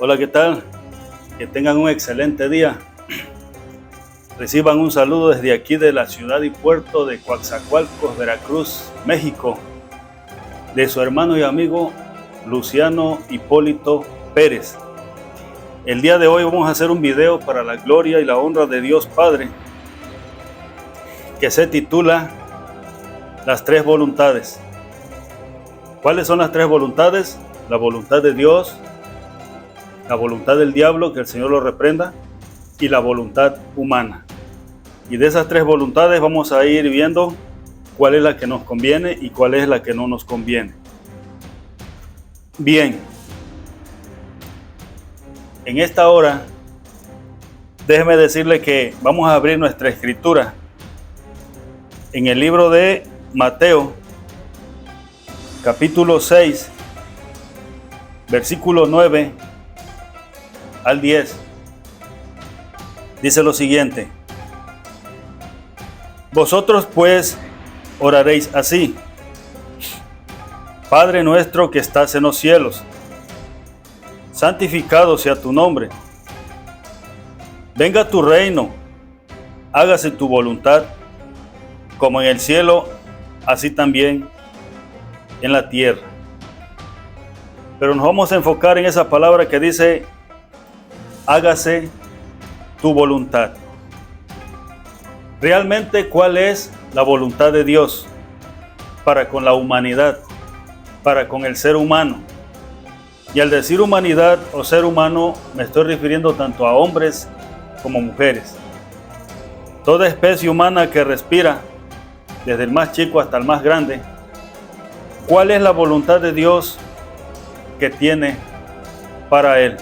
Hola, ¿qué tal? Que tengan un excelente día. Reciban un saludo desde aquí de la ciudad y puerto de Coatzacoalcos, Veracruz, México, de su hermano y amigo Luciano Hipólito Pérez. El día de hoy vamos a hacer un video para la gloria y la honra de Dios Padre, que se titula Las tres voluntades. ¿Cuáles son las tres voluntades? La voluntad de Dios, la voluntad del diablo, que el Señor lo reprenda, y la voluntad humana. Y de esas tres voluntades vamos a ir viendo cuál es la que nos conviene y cuál es la que no nos conviene. Bien, en esta hora, déjeme decirle que vamos a abrir nuestra escritura en el libro de Mateo, capítulo 6, versículo 9 al 10. Dice lo siguiente: Vosotros pues oraréis así: Padre nuestro que estás en los cielos, santificado sea tu nombre. Venga tu reino, hágase tu voluntad, como en el cielo, así también en la tierra. Pero nos vamos a enfocar en esa palabra que dice: hágase tu voluntad. Realmente, ¿cuál es la voluntad de Dios para con la humanidad, para con el ser humano? Y al decir humanidad o ser humano, me estoy refiriendo tanto a hombres como mujeres. Toda especie humana que respira, desde el más chico hasta el más grande. ¿Cuál es la voluntad de Dios que tiene para él?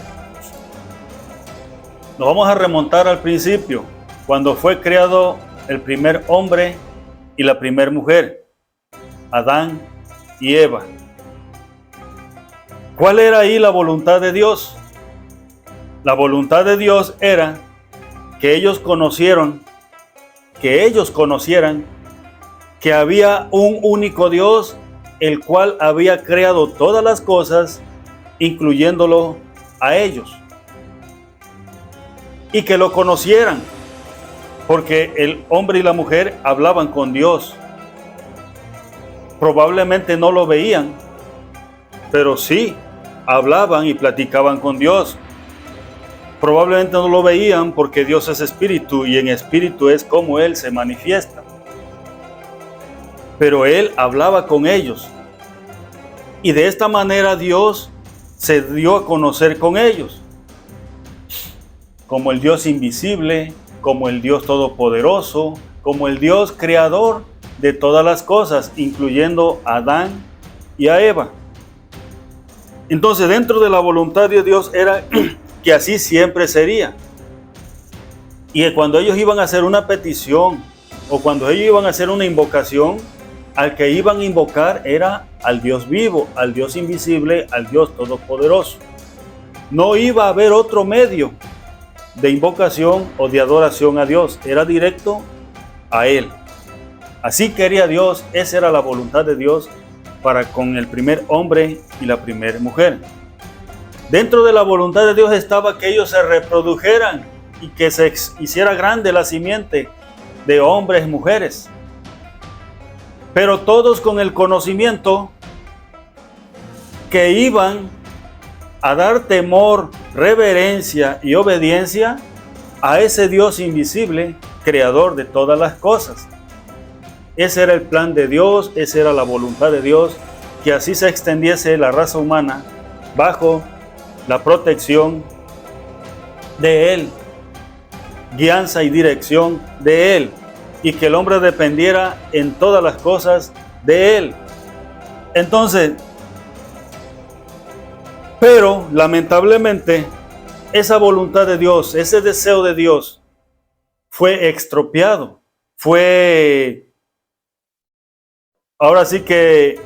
Nos vamos a remontar al principio, cuando fue creado el primer hombre y la primera mujer, Adán y Eva. ¿Cuál era ahí la voluntad de Dios? La voluntad de Dios era que ellos conocieran que había un único Dios, el cual había creado todas las cosas, incluyéndolo a ellos. Y que lo conocieran, porque el hombre y la mujer hablaban con Dios. Probablemente no lo veían, pero sí hablaban y platicaban con Dios. Probablemente no lo veían porque Dios es espíritu y en espíritu es como Él se manifiesta. Pero Él hablaba con ellos. Y de esta manera Dios se dio a conocer con ellos, como el Dios invisible, como el Dios todopoderoso, como el Dios creador de todas las cosas, incluyendo a Adán y a Eva. Entonces, dentro de la voluntad de Dios era que así siempre sería. Y que cuando ellos iban a hacer una petición o cuando ellos iban a hacer una invocación, al que iban a invocar era al Dios vivo, al Dios invisible, al Dios todopoderoso. No iba a haber otro medio de invocación o de adoración a Dios, era directo a Él. Así quería Dios, esa era la voluntad de Dios para con el primer hombre y la primera mujer. Dentro de la voluntad de Dios estaba que ellos se reprodujeran y que se hiciera grande la simiente de hombres y mujeres. Pero todos con el conocimiento que iban a dar temor, reverencia y obediencia a ese Dios invisible, creador de todas las cosas. Ese era el plan de Dios, esa era la voluntad de Dios, que así se extendiese la raza humana bajo la protección de Él, guianza y dirección de Él, y que el hombre dependiera en todas las cosas de Él. Entonces, pero lamentablemente, esa voluntad de Dios, ese deseo de Dios, fue extropiado, ahora sí que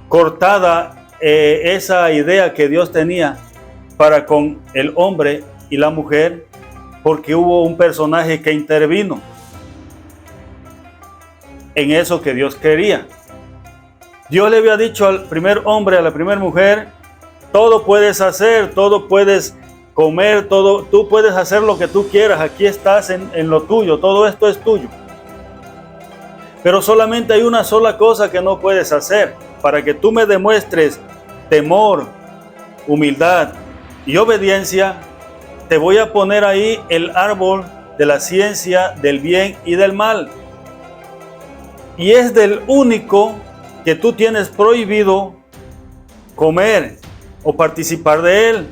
cortada esa idea que Dios tenía para con el hombre y la mujer, porque hubo un personaje que intervino en eso que Dios quería. Dios le había dicho al primer hombre, a la primera mujer: todo puedes hacer, todo puedes comer, todo, tú puedes hacer lo que tú quieras, aquí estás en lo tuyo, todo esto es tuyo. Pero solamente hay una sola cosa que no puedes hacer. Para que tú me demuestres temor, humildad y obediencia, te voy a poner ahí el árbol de la ciencia del bien y del mal. Y es del único que tú tienes prohibido comer o participar de él.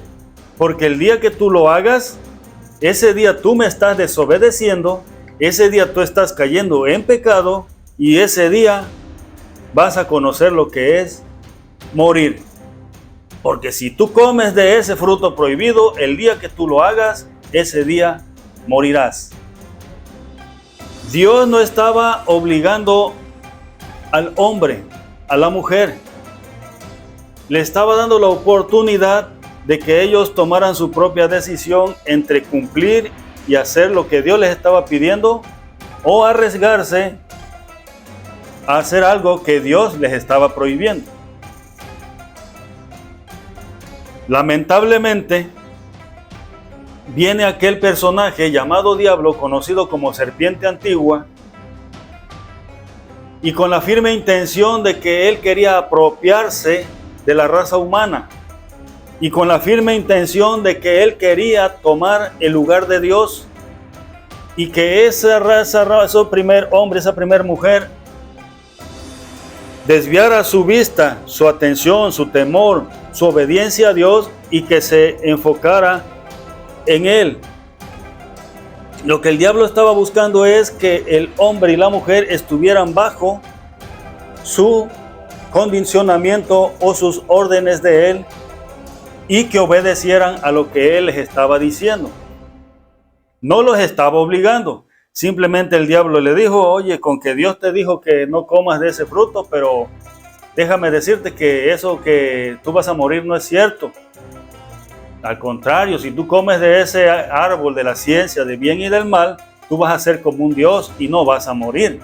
Porque el día que tú lo hagas, ese día tú me estás desobedeciendo, ese día tú estás cayendo en pecado y ese día vas a conocer lo que es morir. Porque si tú comes de ese fruto prohibido, el día que tú lo hagas, ese día morirás. Dios no estaba obligando al hombre, a la mujer. Le estaba dando la oportunidad de que ellos tomaran su propia decisión entre cumplir y hacer lo que Dios les estaba pidiendo o arriesgarse a hacer algo que Dios les estaba prohibiendo. Lamentablemente, viene aquel personaje llamado Diablo, conocido como Serpiente Antigua, y con la firme intención de que él quería apropiarse de la raza humana, y con la firme intención de que él quería tomar el lugar de Dios, y que esa raza, ese primer hombre, esa primer mujer, desviara su vista, su atención, su temor, su obediencia a Dios y que se enfocara en Él. Lo que el diablo estaba buscando es que el hombre y la mujer estuvieran bajo su condicionamiento o sus órdenes de Él y que obedecieran a lo que Él les estaba diciendo. No los estaba obligando. Simplemente el diablo le dijo, oye, con que Dios te dijo que no comas de ese fruto, pero déjame decirte que eso que tú vas a morir no es cierto. Al contrario, si tú comes de ese árbol de la ciencia del bien y del mal, tú vas a ser como un Dios y no vas a morir.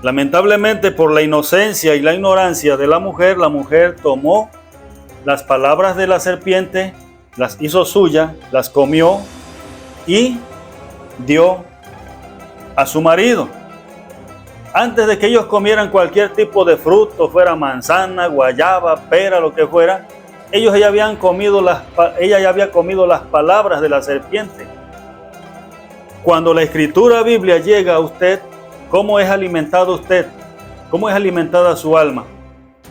Lamentablemente, por la inocencia y la ignorancia de la mujer tomó las palabras de la serpiente, las hizo suya, las comió y dio a su marido. Antes de que ellos comieran cualquier tipo de fruto, fuera manzana, guayaba, pera, lo que fuera, ella ya había comido las palabras de la serpiente. Cuando la escritura Biblia llega a usted, ¿cómo es alimentado usted? ¿Cómo es alimentada su alma?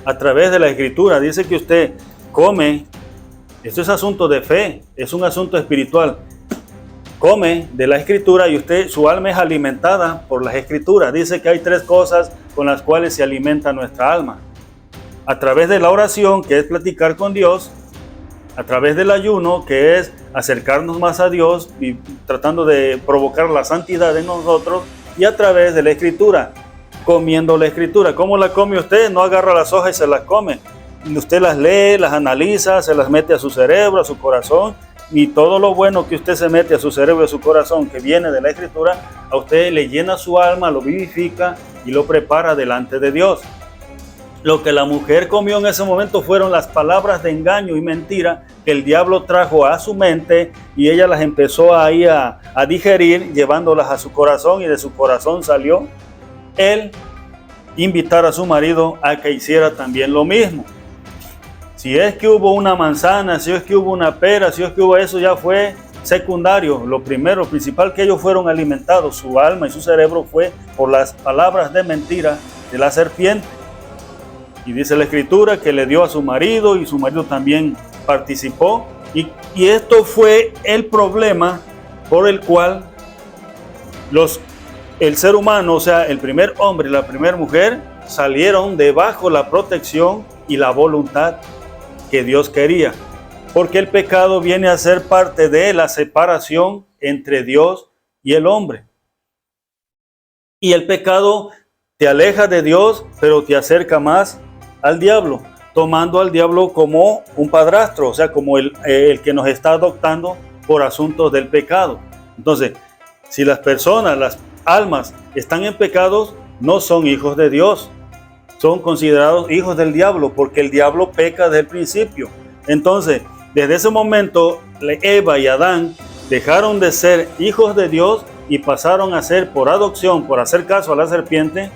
A través de la escritura. Dice que usted come, esto es asunto de fe, es un asunto espiritual. Come de la escritura y su alma es alimentada por las escrituras. Dice que hay 3 cosas con las cuales se alimenta nuestra alma. A través de la oración, que es platicar con Dios, a través del ayuno, que es acercarnos más a Dios y tratando de provocar la santidad en nosotros, y a través de la escritura, comiendo la escritura. ¿Cómo la come usted? No agarra las hojas y se las come. Usted las lee, las analiza, se las mete a su cerebro, a su corazón, y todo lo bueno que usted se mete a su cerebro y a su corazón, que viene de la escritura, a usted le llena su alma, lo vivifica y lo prepara delante de Dios. Lo que la mujer comió en ese momento fueron las palabras de engaño y mentira que el diablo trajo a su mente y ella las empezó ahí a digerir, llevándolas a su corazón, y de su corazón salió él invitar a su marido a que hiciera también lo mismo. Si es que hubo una manzana, si es que hubo una pera, si es que hubo eso, ya fue secundario. Lo primero, principal, que ellos fueron alimentados, su alma y su cerebro, fue por las palabras de mentira de la serpiente. Y dice la escritura que le dio a su marido y su marido también participó. Y esto fue el problema por el cual el ser humano, o sea, el primer hombre y la primera mujer, salieron debajo la protección y la voluntad que Dios quería. Porque el pecado viene a ser parte de la separación entre Dios y el hombre. Y el pecado te aleja de Dios, pero te acerca más al diablo, tomando al diablo como un padrastro, o sea, como el que nos está adoptando por asuntos del pecado. Entonces, si las personas, las almas están en pecados, no son hijos de Dios, son considerados hijos del diablo, porque el diablo peca desde el principio. Entonces, desde ese momento, Eva y Adán dejaron de ser hijos de Dios y pasaron a ser, por adopción, por hacer caso a la serpiente,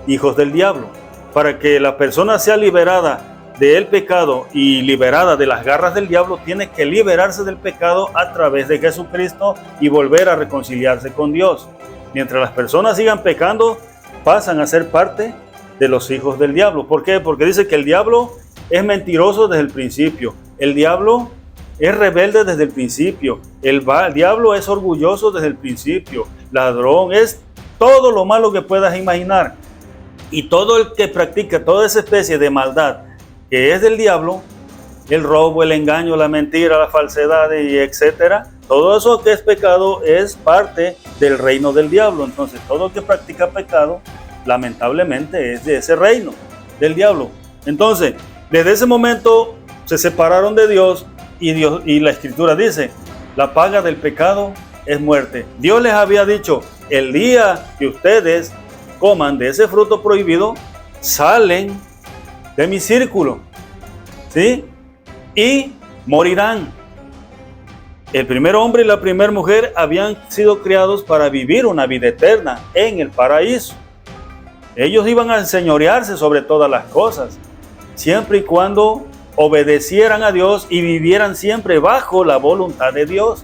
hijos del diablo. Para que la persona sea liberada del pecado y liberada de las garras del diablo, tiene que liberarse del pecado a través de Jesucristo y volver a reconciliarse con Dios. Mientras las personas sigan pecando, pasan a ser parte de los hijos del diablo. ¿Por qué? Porque dice que el diablo es mentiroso desde el principio. El diablo es rebelde desde el principio. El diablo es orgulloso desde el principio. Ladrón, es todo lo malo que puedas imaginar. Y todo el que practica toda esa especie de maldad que es del diablo, el robo, el engaño, la mentira, la falsedad y etcétera, todo eso que es pecado es parte del reino del diablo. Entonces todo el que practica pecado, lamentablemente, es de ese reino del diablo. Entonces, desde ese momento se separaron de Dios y la Escritura dice, la paga del pecado es muerte. Dios les había dicho, el día que ustedes coman de ese fruto prohibido, salen de mi círculo, ¿sí? Y morirán. El primer hombre y la primera mujer habían sido creados para vivir una vida eterna en el paraíso. Ellos iban a enseñorearse sobre todas las cosas, siempre y cuando obedecieran a Dios y vivieran siempre bajo la voluntad de Dios.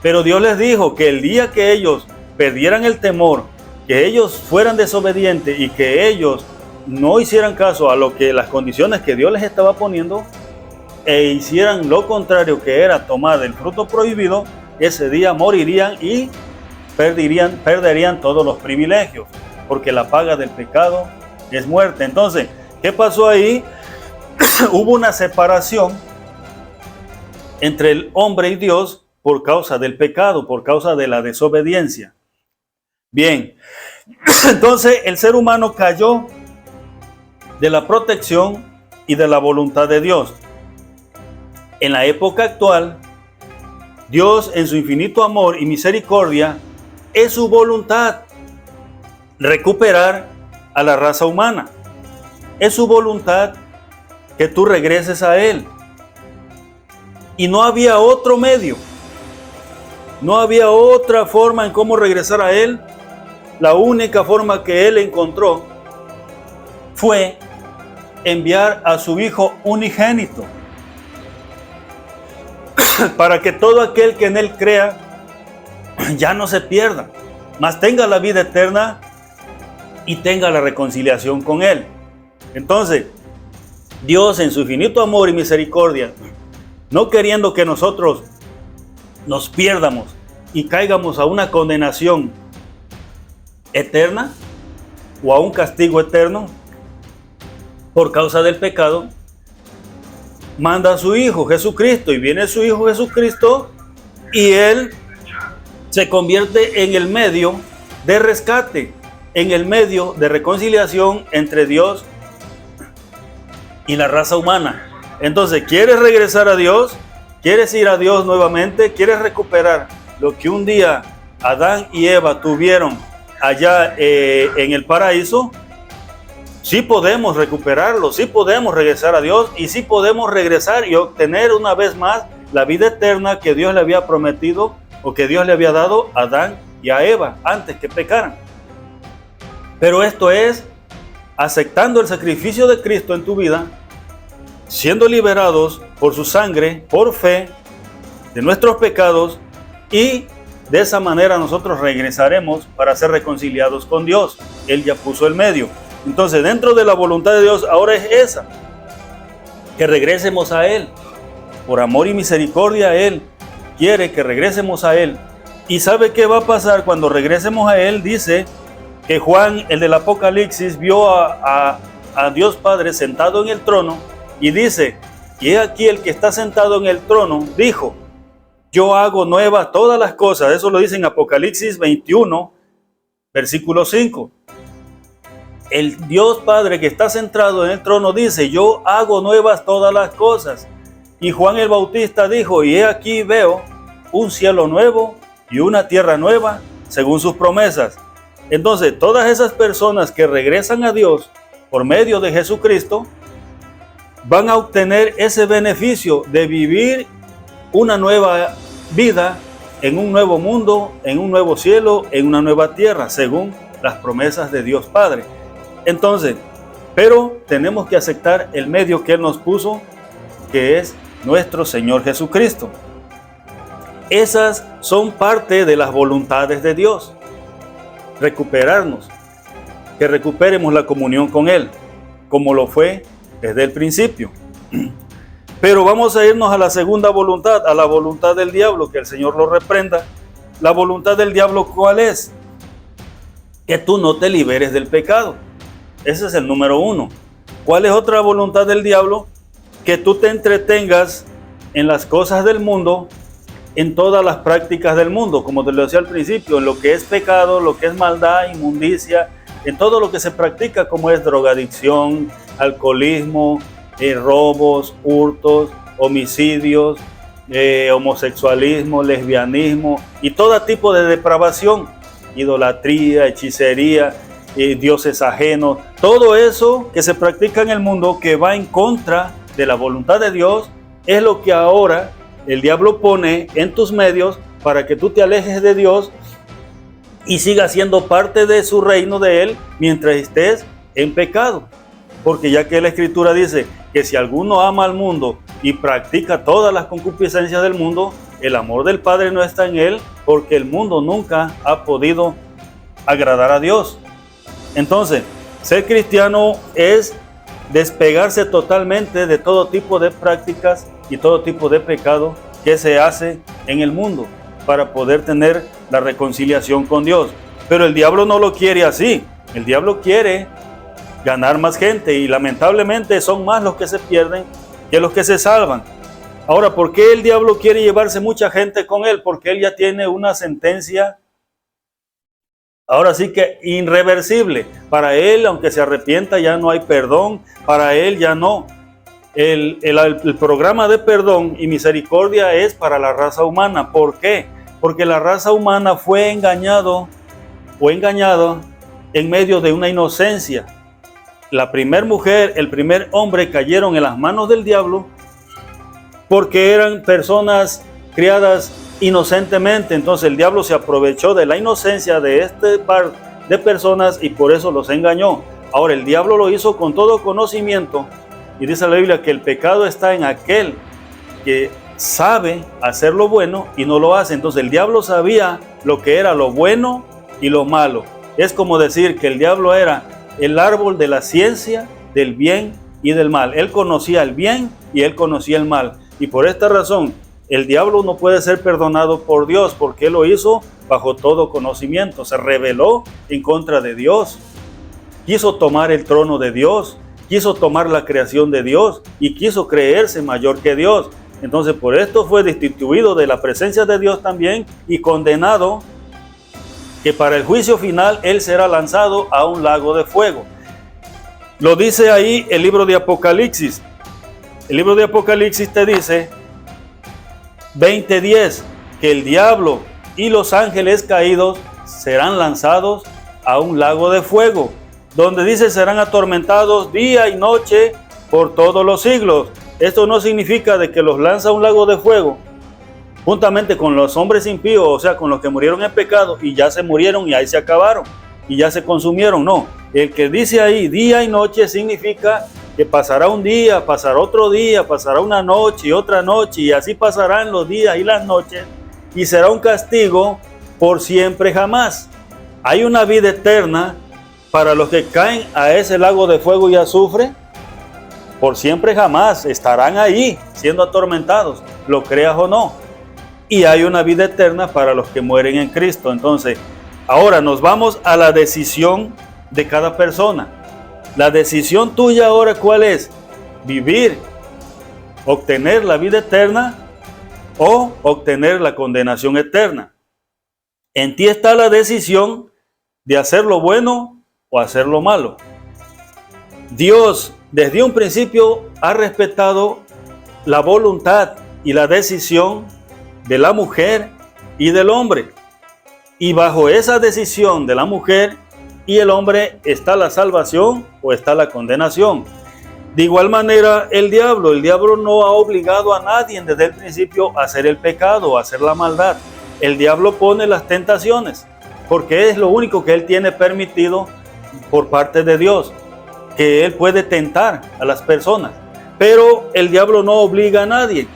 Pero Dios les dijo que el día que ellos perdieran el temor, que ellos fueran desobedientes y que ellos no hicieran caso a lo que las condiciones que Dios les estaba poniendo e hicieran lo contrario, que era tomar el fruto prohibido, ese día morirían y perderían todos los privilegios, porque la paga del pecado es muerte. Entonces, ¿qué pasó ahí? Hubo una separación entre el hombre y Dios por causa del pecado, por causa de la desobediencia. Bien, entonces el ser humano cayó de la protección y de la voluntad de Dios. En la época actual, Dios en su infinito amor y misericordia es su voluntad recuperar a la raza humana. Es su voluntad que tú regreses a Él. Y no había otro medio. No había otra forma en cómo regresar a Él. La única forma que Él encontró fue enviar a su Hijo unigénito para que todo aquel que en Él crea ya no se pierda, mas tenga la vida eterna y tenga la reconciliación con Él. Entonces, Dios en su infinito amor y misericordia, no queriendo que nosotros nos pierdamos y caigamos a una condenación eterna o a un castigo eterno por causa del pecado, manda a su Hijo Jesucristo, y viene su Hijo Jesucristo y Él se convierte en el medio de rescate, en el medio de reconciliación entre Dios y la raza humana. Entonces, ¿quieres regresar a Dios? ¿Quieres ir a Dios nuevamente? ¿Quieres recuperar lo que un día Adán y Eva tuvieron allá en el paraíso? Sí podemos recuperarlo, sí podemos regresar a Dios y sí podemos regresar y obtener una vez más la vida eterna que Dios le había prometido o que Dios le había dado a Adán y a Eva antes que pecaran. Pero esto es aceptando el sacrificio de Cristo en tu vida, siendo liberados por su sangre, por fe, de nuestros pecados, y de esa manera nosotros regresaremos para ser reconciliados con Dios. Él ya puso el medio. Entonces, dentro de la voluntad de Dios ahora es esa, que regresemos a Él. Por amor y misericordia, Él quiere que regresemos a Él. ¿Y sabe qué va a pasar cuando regresemos a Él? Dice que Juan, el del Apocalipsis, vio a Dios Padre sentado en el trono y dice, y he aquí el que está sentado en el trono, dijo, yo hago nuevas todas las cosas. Eso lo dice en Apocalipsis 21, versículo 5. El Dios Padre que está sentado en el trono dice, yo hago nuevas todas las cosas. Y Juan el Bautista dijo, y he aquí veo un cielo nuevo y una tierra nueva según sus promesas. Entonces, todas esas personas que regresan a Dios por medio de Jesucristo van a obtener ese beneficio de vivir una nueva vida en un nuevo mundo, en un nuevo cielo, en una nueva tierra, según las promesas de Dios Padre. Entonces, pero tenemos que aceptar el medio que Él nos puso, que es nuestro Señor Jesucristo. Esas son parte de las voluntades de Dios. Recuperarnos, que recuperemos la comunión con Él, como lo fue desde el principio. Pero vamos a irnos a la segunda voluntad, a la voluntad del diablo, que el Señor lo reprenda. La voluntad del diablo, ¿cuál es? Que tú no te liberes del pecado. Ese es el número uno. ¿Cuál es otra voluntad del diablo? Que tú te entretengas en las cosas del mundo, en todas las prácticas del mundo, como te lo decía al principio, en lo que es pecado, lo que es maldad, inmundicia, en todo lo que se practica, como es drogadicción, alcoholismo, robos, hurtos, homicidios, homosexualismo, lesbianismo y todo tipo de depravación, idolatría, hechicería, dioses ajenos, todo eso que se practica en el mundo que va en contra de la voluntad de Dios, es lo que ahora el diablo pone en tus medios para que tú te alejes de Dios y sigas siendo parte de su reino de Él mientras estés en pecado. Porque ya que la Escritura dice que si alguno ama al mundo y practica todas las concupiscencias del mundo, el amor del Padre no está en él, porque el mundo nunca ha podido agradar a Dios. Entonces, ser cristiano es despegarse totalmente de todo tipo de prácticas y todo tipo de pecado que se hace en el mundo para poder tener la reconciliación con Dios. Pero el diablo no lo quiere así. El diablo quiere ganar más gente y lamentablemente son más los que se pierden que los que se salvan. Ahora, ¿por qué el diablo quiere llevarse mucha gente con él? Porque él ya tiene una sentencia, ahora sí que irreversible. Para él, aunque se arrepienta, ya no hay perdón. Para él ya no. El programa de perdón y misericordia es para la raza humana. ¿Por qué? Porque la raza humana fue engañada en medio de una inocencia. La primer mujer, el primer hombre cayeron en las manos del diablo porque eran personas criadas inocentemente. Entonces el diablo se aprovechó de la inocencia de este par de personas y por eso los engañó. Ahora el diablo lo hizo con todo conocimiento y dice la Biblia que el pecado está en aquel que sabe hacer lo bueno y no lo hace. Entonces el diablo sabía lo que era lo bueno y lo malo. Es como decir que el diablo era el árbol de la ciencia del bien y del mal. Él conocía el bien y él conocía el mal. Y por esta razón, el diablo no puede ser perdonado por Dios porque él lo hizo bajo todo conocimiento. Se rebeló en contra de Dios. Quiso tomar el trono de Dios. Quiso tomar la creación de Dios y quiso creerse mayor que Dios. Entonces, por esto fue destituido de la presencia de Dios también y condenado que para el juicio final él será lanzado a un lago de fuego. Lo dice ahí el libro de Apocalipsis. El libro de Apocalipsis te dice 20:10 que el diablo y los ángeles caídos serán lanzados a un lago de fuego, donde dice serán atormentados día y noche por todos los siglos. Esto no significa de que los lanza a un lago de fuego juntamente con los hombres impíos, o sea, con los que murieron en pecado y ya se murieron y ahí se acabaron y ya se consumieron. No, el que dice ahí día y noche significa que pasará un día, pasará otro día, pasará una noche y otra noche y así pasarán los días y las noches y será un castigo por siempre jamás. Hay una vida eterna para los que caen a ese lago de fuego y azufre. Por siempre jamás estarán ahí siendo atormentados, lo creas o no. Y hay una vida eterna para los que mueren en Cristo. Entonces, ahora nos vamos a la decisión de cada persona. La decisión tuya ahora, ¿cuál es? Vivir, obtener la vida eterna o obtener la condenación eterna. En ti está la decisión de hacer lo bueno o hacer lo malo. Dios, desde un principio, ha respetado la voluntad y la decisión de la mujer y del hombre. Y bajo esa decisión de la mujer y el hombre está la salvación o está la condenación. De igual manera, el diablo no ha obligado a nadie desde el principio a hacer el pecado, a hacer la maldad. El diablo pone las tentaciones, porque es lo único que él tiene permitido por parte de Dios, que él puede tentar a las personas. Pero el diablo no obliga a nadie.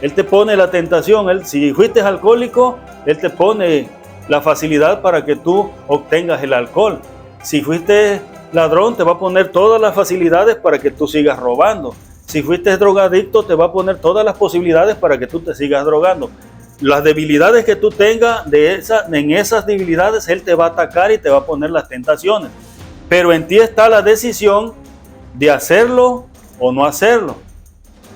Él te pone la tentación. Si fuiste alcohólico, él te pone la facilidad para que tú obtengas el alcohol. Si fuiste ladrón, te va a poner todas las facilidades para que tú sigas robando. Si fuiste drogadicto, te va a poner todas las posibilidades para que tú te sigas drogando. Las debilidades que tú tengas, en esas debilidades él te va a atacar y te va a poner las tentaciones. Pero en ti está la decisión de hacerlo o no hacerlo.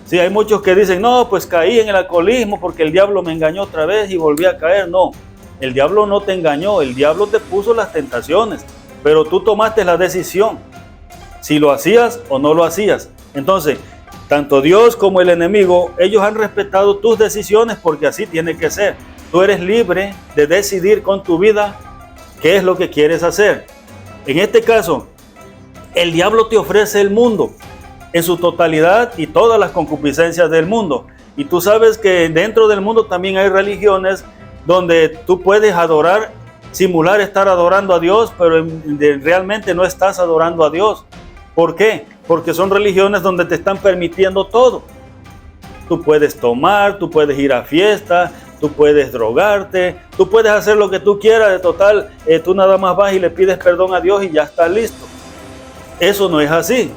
Sí, hay muchos que dicen, no, pues caí en el alcoholismo porque el diablo me engañó otra vez y volví a caer. No, el diablo no te engañó, el diablo te puso las tentaciones, pero tú tomaste la decisión, si lo hacías o no lo hacías. Entonces, tanto Dios como el enemigo, ellos han respetado tus decisiones porque así tiene que ser. Tú eres libre de decidir con tu vida qué es lo que quieres hacer. En este caso, el diablo te ofrece el mundo en su totalidad y todas las concupiscencias del mundo. Y tú sabes que dentro del mundo también hay religiones donde tú puedes adorar, simular estar adorando a Dios, pero realmente no estás adorando a Dios. ¿Por qué? Porque son religiones donde te están permitiendo todo. Tú puedes tomar, tú puedes ir a fiestas, tú puedes drogarte, tú puedes hacer lo que tú quieras. De total, tú nada más vas y le pides perdón a Dios y ya está listo. Eso no es así.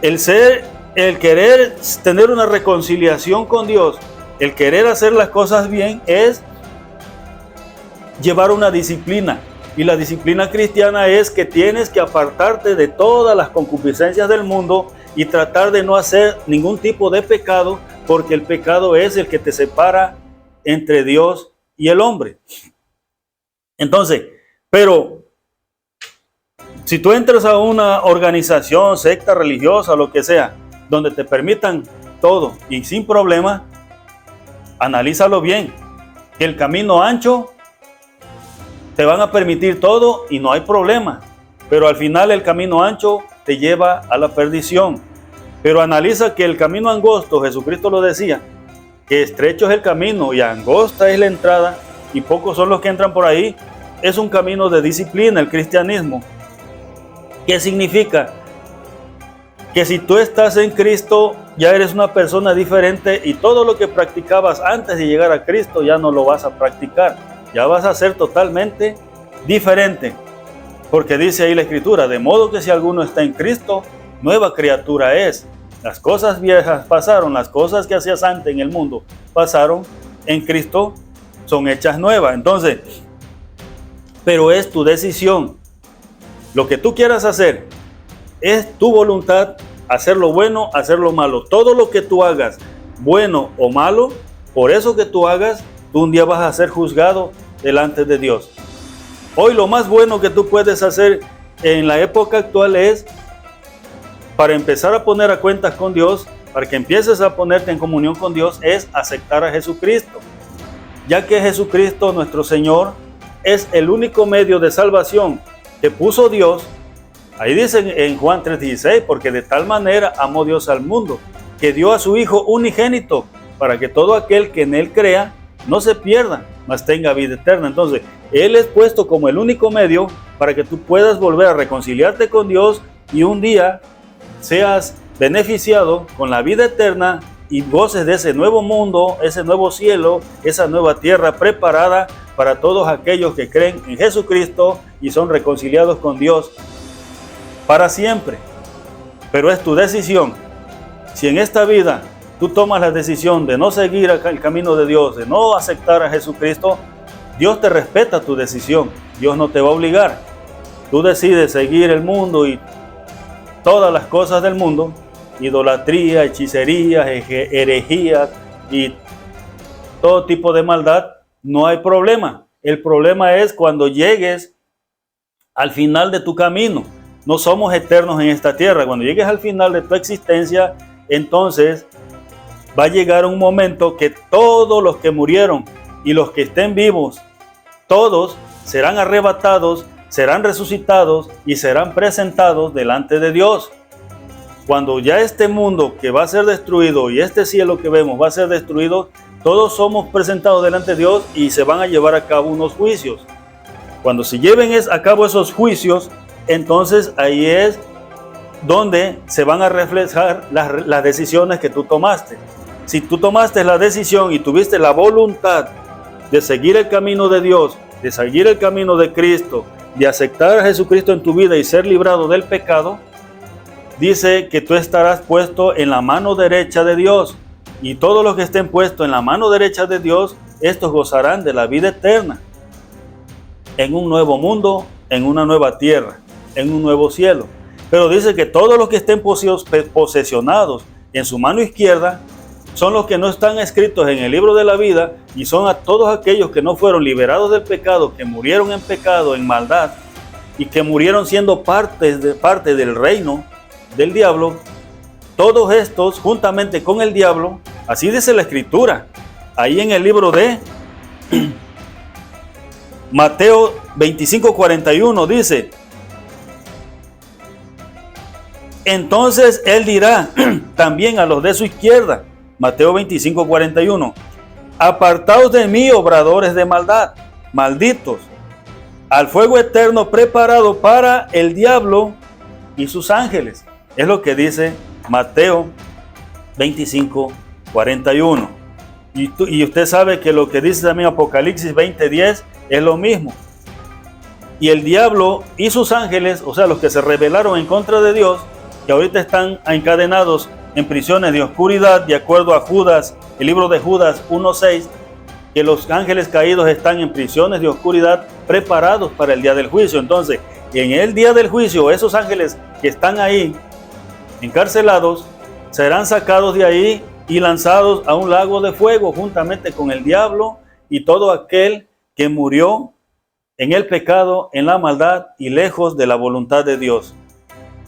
El querer tener una reconciliación con Dios, el querer hacer las cosas bien es llevar una disciplina. Y la disciplina cristiana es que tienes que apartarte de todas las concupiscencias del mundo y tratar de no hacer ningún tipo de pecado, porque el pecado es el que te separa entre Dios y el hombre. Entonces, pero si tú entras a una organización, secta religiosa, lo que sea, donde te permitan todo y sin problema, analízalo bien, que el camino ancho te van a permitir todo y no hay problema, pero al final el camino ancho te lleva a la perdición. Pero analiza que el camino angosto, Jesucristo lo decía, que estrecho es el camino y angosta es la entrada y pocos son los que entran por ahí. Es un camino de disciplina el cristianismo. ¿Qué significa? Que si tú estás en Cristo, ya eres una persona diferente y todo lo que practicabas antes de llegar a Cristo ya no lo vas a practicar. Ya vas a ser totalmente diferente. Porque dice ahí la Escritura, de modo que si alguno está en Cristo, nueva criatura es. Las cosas viejas pasaron, las cosas que hacías antes en el mundo pasaron, en Cristo son hechas nuevas. Entonces, pero es tu decisión. Lo que tú quieras hacer es tu voluntad, hacer lo bueno, hacer lo malo. Todo lo que tú hagas, bueno o malo, por eso que tú hagas, tú un día vas a ser juzgado delante de Dios. Hoy lo más bueno que tú puedes hacer en la época actual es, para empezar a poner a cuentas con Dios, para que empieces a ponerte en comunión con Dios, es aceptar a Jesucristo. Ya que Jesucristo, nuestro Señor, es el único medio de salvación que puso Dios. Ahí dice en Juan 3:16, porque de tal manera amó Dios al mundo, que dio a su Hijo unigénito, para que todo aquel que en Él crea no se pierda, mas tenga vida eterna. Entonces, Él es puesto como el único medio para que tú puedas volver a reconciliarte con Dios y un día seas beneficiado con la vida eterna y goces de ese nuevo mundo, ese nuevo cielo, esa nueva tierra preparada para todos aquellos que creen en Jesucristo y son reconciliados con Dios para siempre. Pero es tu decisión. Si en esta vida tú tomas la decisión de no seguir el camino de Dios, de no aceptar a Jesucristo, Dios te respeta tu decisión. Dios no te va a obligar. Tú decides seguir el mundo y todas las cosas del mundo, idolatría, hechicerías, herejías y todo tipo de maldad, no hay problema. El problema es cuando llegues al final de tu camino. No somos eternos en esta tierra. Cuando llegues al final de tu existencia, entonces va a llegar un momento que todos los que murieron y los que estén vivos, todos serán arrebatados, serán resucitados y serán presentados delante de Dios. Cuando ya este mundo que va a ser destruido y este cielo que vemos va a ser destruido, todos somos presentados delante de Dios y se van a llevar a cabo unos juicios. Cuando se lleven a cabo esos juicios, entonces ahí es donde se van a reflejar las decisiones que tú tomaste. Si tú tomaste la decisión y tuviste la voluntad de seguir el camino de Dios, de seguir el camino de Cristo, de aceptar a Jesucristo en tu vida y ser librado del pecado, dice que tú estarás puesto en la mano derecha de Dios. Y todos los que estén puestos en la mano derecha de Dios, estos gozarán de la vida eterna. En un nuevo mundo, en una nueva tierra, en un nuevo cielo. Pero dice que todos los que estén posesionados en su mano izquierda son los que no están escritos en el libro de la vida, y son a todos aquellos que no fueron liberados del pecado, que murieron en pecado, en maldad, y que murieron siendo parte del reino del diablo. Todos estos, juntamente con el diablo, así dice la Escritura, ahí en el libro de Mateo 25:41 dice: entonces él dirá también a los de su izquierda, Mateo 25:41, apartaos de mí, obradores de maldad, malditos, al fuego eterno preparado para el diablo y sus ángeles. Es lo que dice Mateo 25:41. Y usted sabe que lo que dice también Apocalipsis 20:10 es lo mismo. Y el diablo y sus ángeles, o sea, los que se rebelaron en contra de Dios, que ahorita están encadenados en prisiones de oscuridad, de acuerdo a Judas, el libro de Judas 1:6, que los ángeles caídos están en prisiones de oscuridad preparados para el día del juicio. Entonces, en el día del juicio, esos ángeles que están ahí encarcelados serán sacados de ahí y lanzados a un lago de fuego juntamente con el diablo y todo aquel que murió en el pecado, en la maldad y lejos de la voluntad de Dios.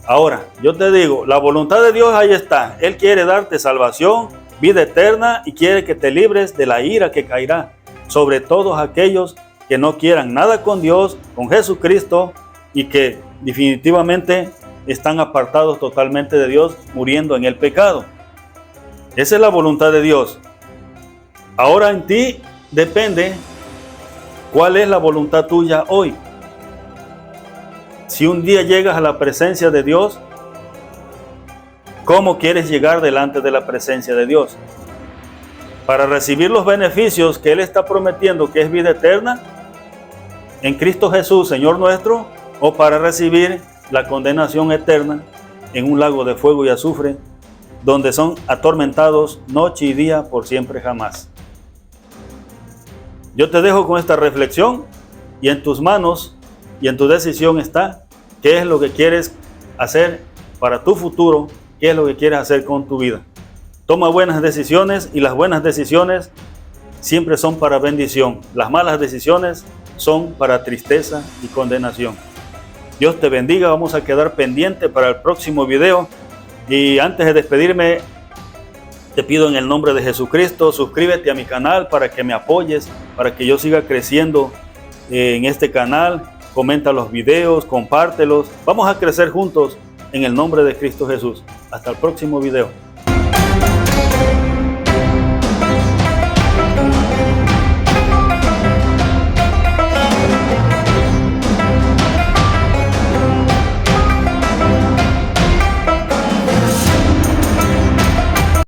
Ahora, yo te digo, la voluntad de Dios ahí está. Él quiere darte salvación, vida eterna, y quiere que te libres de la ira que caerá sobre todos aquellos que no quieran nada con Dios, con Jesucristo, y que definitivamente están apartados totalmente de Dios, muriendo en el pecado. Esa es la voluntad de Dios. Ahora en ti depende cuál es la voluntad tuya hoy. Si un día llegas a la presencia de Dios, ¿cómo quieres llegar delante de la presencia de Dios? Para recibir los beneficios que Él está prometiendo, que es vida eterna en Cristo Jesús, Señor nuestro, o para recibir la condenación eterna en un lago de fuego y azufre, donde son atormentados noche y día por siempre jamás. Yo te dejo con esta reflexión, y en tus manos y en tu decisión está qué es lo que quieres hacer para tu futuro, qué es lo que quieres hacer con tu vida. Toma buenas decisiones, y las buenas decisiones siempre son para bendición. Las malas decisiones son para tristeza y condenación. Dios te bendiga. Vamos a quedar pendiente para el próximo video. Y antes de despedirme, te pido en el nombre de Jesucristo, suscríbete a mi canal para que me apoyes, para que yo siga creciendo en este canal. Comenta los videos, compártelos. Vamos a crecer juntos en el nombre de Cristo Jesús. Hasta el próximo video.